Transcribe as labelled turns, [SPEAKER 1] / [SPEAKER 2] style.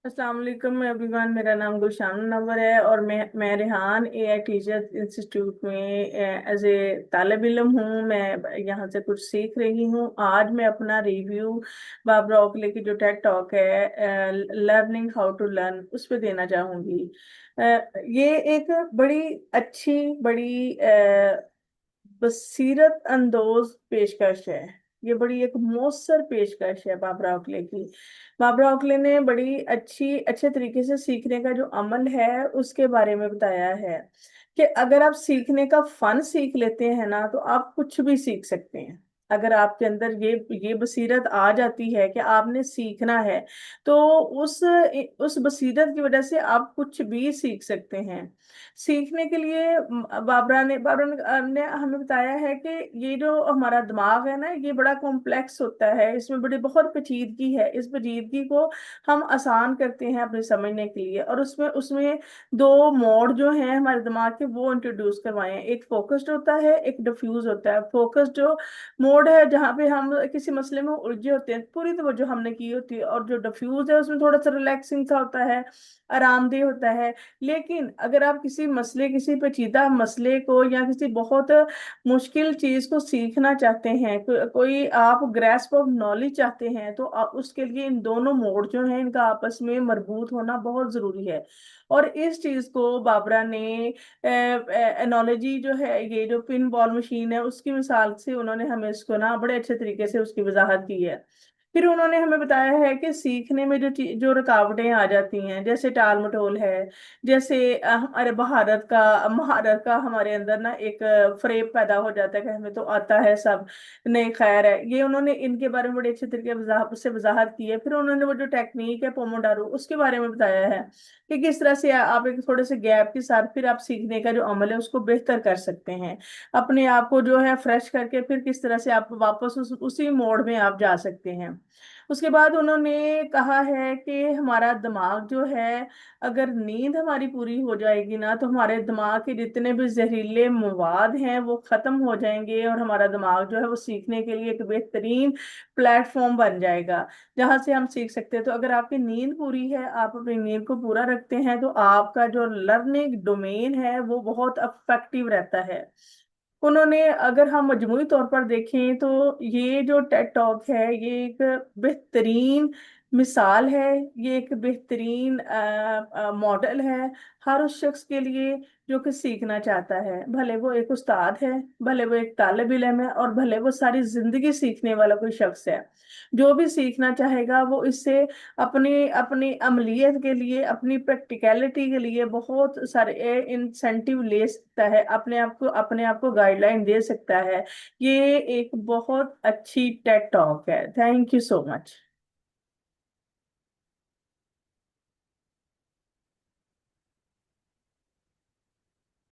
[SPEAKER 1] अस्सलाम वालेकुम एवरीवन। मेरा नाम गुलशान नवर है और मैं रेहान एआई टीचर इंस्टीट्यूट में एज ए तालिब इल्म हूँ। मैं यहाँ से कुछ सीख रही हूँ। आज मैं अपना रिव्यू बाबरा ओकले की जो टेड टॉक है, लर्निंग हाउ टू लर्न, उस पर देना चाहूँगी। अ, ये एक बड़ी अच्छी, बड़ी बसीरत अंदोज पेशकश है। ये बड़ी एक मौसर पेशकश है बाबरा ओकले की। बाबरा ओकले ने बड़ी अच्छे तरीके से सीखने का जो अमल है उसके बारे में बताया है कि अगर आप सीखने का फन सीख लेते हैं ना तो आप कुछ भी सीख सकते हैं। अगर आपके अंदर ये बसीरत आ जाती है कि आपने सीखना है, तो उस बसीरत की वजह से आप कुछ भी सीख सकते हैं। सीखने के लिए बाबरा ने हमें बताया है कि ये जो हमारा दिमाग है ना, ये बड़ा कॉम्प्लेक्स होता है। इसमें बड़ी बहुत पेचीदगी है। इस पेचीदगी को हम आसान करते हैं अपने समझने के लिए, और उसमें उसमें दो मोड जो हैं हमारे दिमाग के, वो इंट्रोड्यूस करवाए हैं। एक फोकस्ड होता है, एक डिफ्यूज होता है। फोकस्ड जो मोड है, जहाँ पे हम किसी मसले में उलझे होते हैं, पूरी तवज्जो हमने की होती है, और जो डिफ्यूज है उसमें थोड़ा सा रिलैक्सिंग सा होता है, आरामदेह होता है। लेकिन अगर आप किसी पेचीदा मसले को या किसी बहुत मुश्किल चीज को सीखना चाहते हैं, कोई आप ग्रेस्प ऑफ नॉलेज चाहते हैं, तो आप उसके लिए इन दोनों मोड जो हैं इनका आपस में मरबूत होना बहुत जरूरी है। और इस चीज को बाबरा ने एनोलॉजी जो है, ये जो पिन बॉल मशीन है, उसकी मिसाल से उन्होंने हमें इसको ना बड़े अच्छे तरीके से उसकी वजाहत की है। फिर उन्होंने हमें बताया है कि सीखने में जो रुकावटें आ जाती हैं, जैसे टाल मटोल है, जैसे हमारे महारत का हमारे अंदर ना एक फ्रेब पैदा हो जाता है कि हमें तो आता है सब, नहीं खैर है। ये उन्होंने इनके बारे में बड़े अच्छे तरीके से वजाहत की है। फिर उन्होंने वो जो टेक्निक है पोमोडारो, उसके बारे में बताया है कि किस तरह से आप एक थोड़े से गैप के साथ फिर आप सीखने का जो अमल है उसको बेहतर कर सकते हैं। अपने आप को जो है फ्रेश करके फिर किस तरह से आप वापस उसी मोड में आप जा सकते हैं। उसके बाद उन्होंने कहा है कि हमारा दिमाग जो है, अगर नींद हमारी पूरी हो जाएगी ना, तो हमारे दिमाग के जितने भी जहरीले मवाद हैं वो खत्म हो जाएंगे, और हमारा दिमाग जो है वो सीखने के लिए एक बेहतरीन प्लेटफॉर्म बन जाएगा जहां से हम सीख सकते हैं। तो अगर आपकी नींद पूरी है, आप अपनी नींद को पूरा रखते हैं, तो आपका जो लर्निंग डोमेन है वो बहुत अफेक्टिव रहता है। उन्होंने, अगर हम मजमूई तौर पर देखें, तो ये जो टेड टॉक है ये एक बेहतरीन मिसाल है, ये एक बेहतरीन मॉडल है हर उस शख्स के लिए जो कि सीखना चाहता है। भले वो एक उस्ताद है, भले वो एक तालिब इल्म है, और भले वो सारी जिंदगी सीखने वाला कोई शख्स है। जो भी सीखना चाहेगा वो इससे अपनी अपनी अमलियत के लिए, अपनी प्रैक्टिकलिटी के लिए बहुत सारे इंसेंटिव ले सकता है, अपने आप को गाइडलाइन दे सकता है। ये एक बहुत अच्छी टेड टॉक है। Thank you so much.